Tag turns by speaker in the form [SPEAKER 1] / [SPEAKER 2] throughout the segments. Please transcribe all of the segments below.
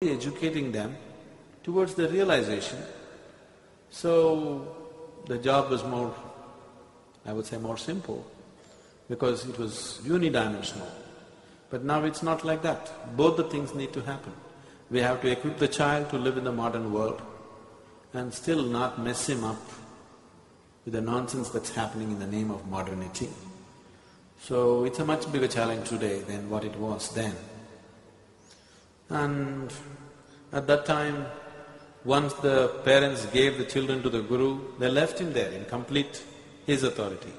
[SPEAKER 1] educating them towards the realization. So the job was more, I would say more simple, because it was unidimensional. But now it's not like that. Both the things need to happen. We have to equip the child to live in the modern world and still not mess him up with the nonsense that's happening in the name of modernity. So it's a much bigger challenge today than what it was then. And at that time, once the parents gave the children to the guru, they left him there in complete his authority.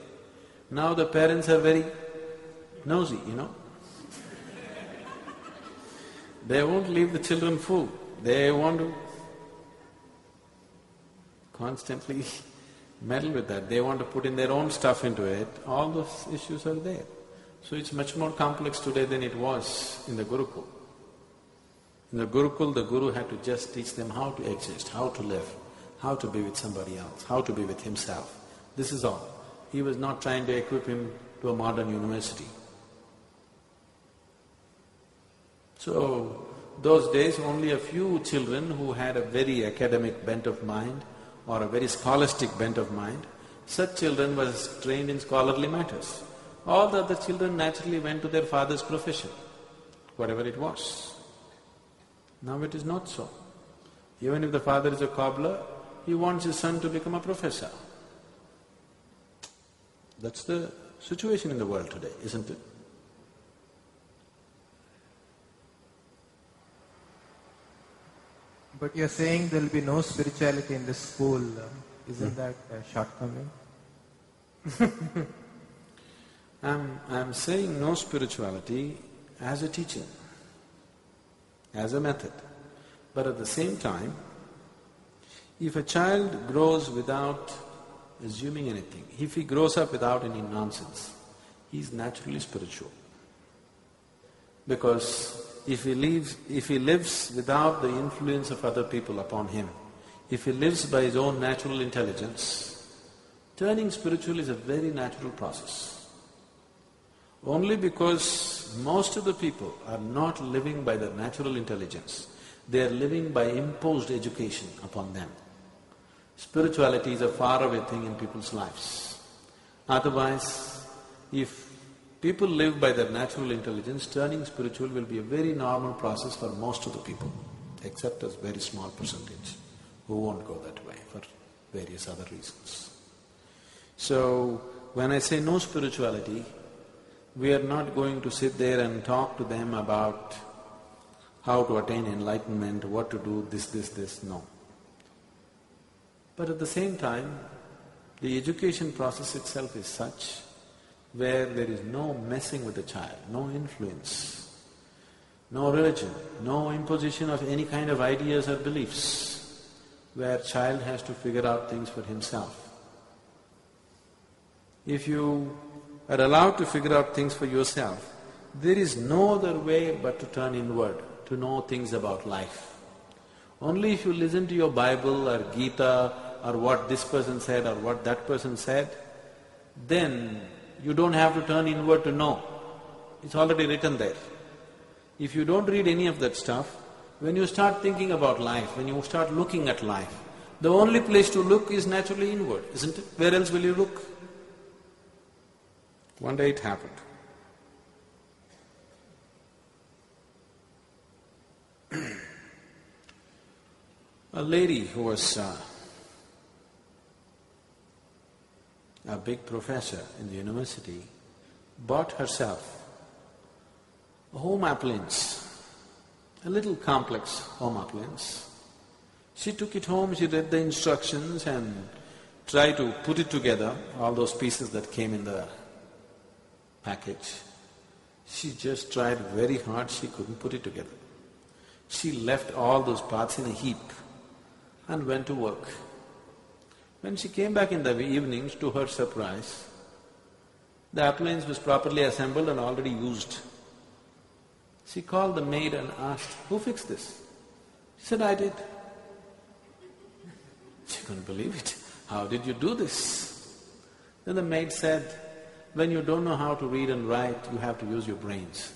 [SPEAKER 1] Now the parents are very nosy, They won't leave the children food. They want to constantly meddle with that. They want to put in their own stuff into it. All those issues are there. So it's much more complex today than it was in the Gurukul. In the Gurukul, the Guru had to just teach them how to exist, how to live, how to be with somebody else, how to be with himself. This is all. He was not trying to equip him to a modern university. So, those days only a few children who had a very academic bent of mind or a very scholastic bent of mind, such children was trained in scholarly matters. All the other children naturally went to their father's profession, whatever it was. Now it is not so. Even if the father is a cobbler, he wants his son to become a professor. That's the situation in the world today, isn't it?
[SPEAKER 2] But you're saying there'll be no spirituality in the school. Isn't that a shortcoming?
[SPEAKER 1] I'm saying no spirituality as a teaching, as a method. But at the same time, if a child grows without assuming anything, if he grows up without any nonsense, he's naturally spiritual. Because if he lives without the influence of other people upon him, if he lives by his own natural intelligence, turning spiritual is a very natural process. Only because most of the people are not living by their natural intelligence, they are living by imposed education upon them. Spirituality is a faraway thing in people's lives. Otherwise, if people live by their natural intelligence, turning spiritual will be a very normal process for most of the people, except a very small percentage who won't go that way for various other reasons. So, when I say no spirituality, we are not going to sit there and talk to them about how to attain enlightenment, what to do, this, no. But at the same time, the education process itself is such where there is no messing with the child, no influence, no religion, no imposition of any kind of ideas or beliefs, where child has to figure out things for himself. If you are allowed to figure out things for yourself, there is no other way but to turn inward, to know things about life. Only if you listen to your Bible or Gita or what this person said or what that person said, then you don't have to turn inward to know. It's already written there. If you don't read any of that stuff, when you start thinking about life, when you start looking at life, the only place to look is naturally inward, isn't it? Where else will you look? One day it happened. A lady who was a big professor in the university bought herself a home appliance, a little complex home appliance. She took it home, she read the instructions and tried to put it together, all those pieces that came in the package. She just tried very hard, she couldn't put it together. She left all those parts in a heap and went to work. When she came back in the evenings, to her surprise, the appliance was properly assembled and already used. She called the maid and asked, "Who fixed this?" She said, "I did." She couldn't believe it. "How did you do this?" Then the maid said, "When you don't know how to read and write, you have to use your brains."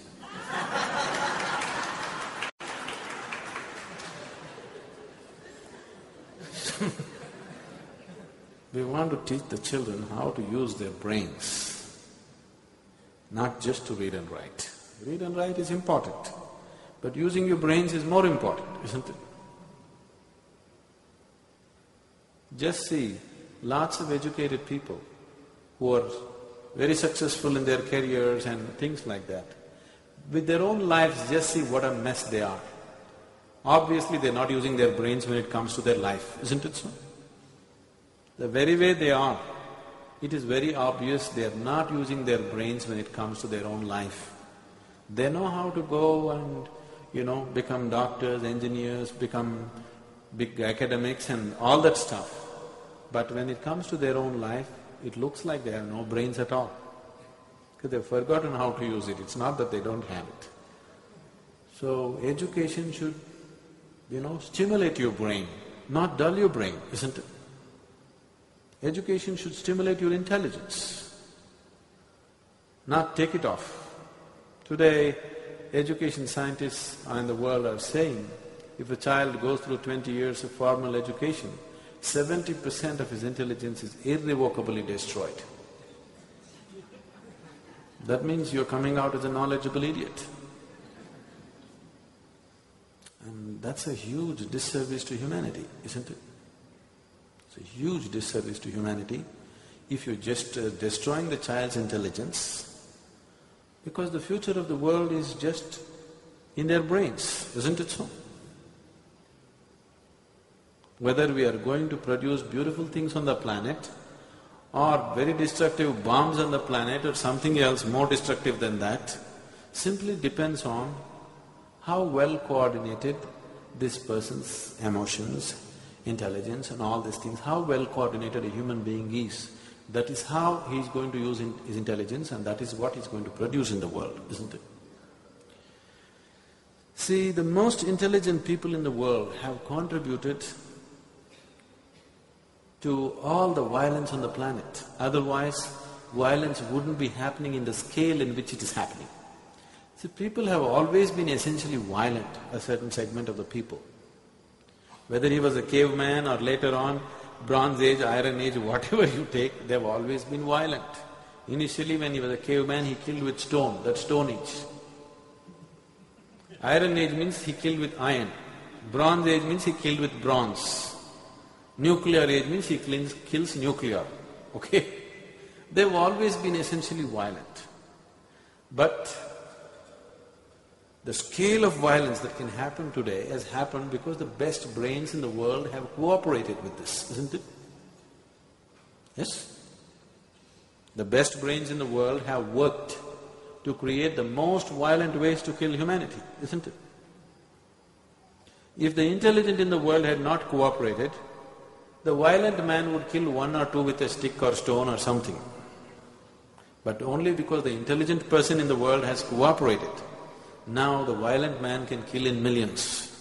[SPEAKER 1] We want to teach the children how to use their brains, not just to read and write. Read and write is important, but using your brains is more important, isn't it? Just see, lots of educated people who are very successful in their careers and things like that, with their own lives, just see what a mess they are. Obviously, they're not using their brains when it comes to their life, isn't it so? The very way they are, it is very obvious they are not using their brains when it comes to their own life. They know how to go and, become doctors, engineers, become big academics and all that stuff. But when it comes to their own life, it looks like they have no brains at all, because they've forgotten how to use it. It's not that they don't have it. So, education should, stimulate your brain, not dull your brain, isn't it? Education should stimulate your intelligence, not take it off. Today, education scientists in the world are saying, if a child goes through 20 years of formal education, 70% of his intelligence is irrevocably destroyed. That means you're coming out as a knowledgeable idiot. And that's a huge disservice to humanity, isn't it? It's a huge disservice to humanity if you're just destroying the child's intelligence, because the future of the world is just in their brains, isn't it so? Whether we are going to produce beautiful things on the planet or very destructive bombs on the planet or something else more destructive than that, simply depends on how well coordinated this person's emotions, intelligence and all these things, how well coordinated a human being is. That is how he is going to use his intelligence, and that is what he is going to produce in the world, isn't it? See, the most intelligent people in the world have contributed to all the violence on the planet. Otherwise, violence wouldn't be happening in the scale in which it is happening. See, people have always been essentially violent, a certain segment of the people. Whether he was a caveman or later on, Bronze Age, Iron Age, whatever you take, they've always been violent. Initially when he was a caveman, he killed with stone, that's Stone Age. Iron Age means he killed with iron. Bronze Age means he killed with bronze. Nuclear age means he kills nuclear, okay? They've always been essentially violent. But the scale of violence that can happen today has happened because the best brains in the world have cooperated with this, isn't it? Yes? The best brains in the world have worked to create the most violent ways to kill humanity, isn't it? If the intelligent in the world had not cooperated, the violent man would kill one or two with a stick or stone or something. But only because the intelligent person in the world has cooperated, now the violent man can kill in millions.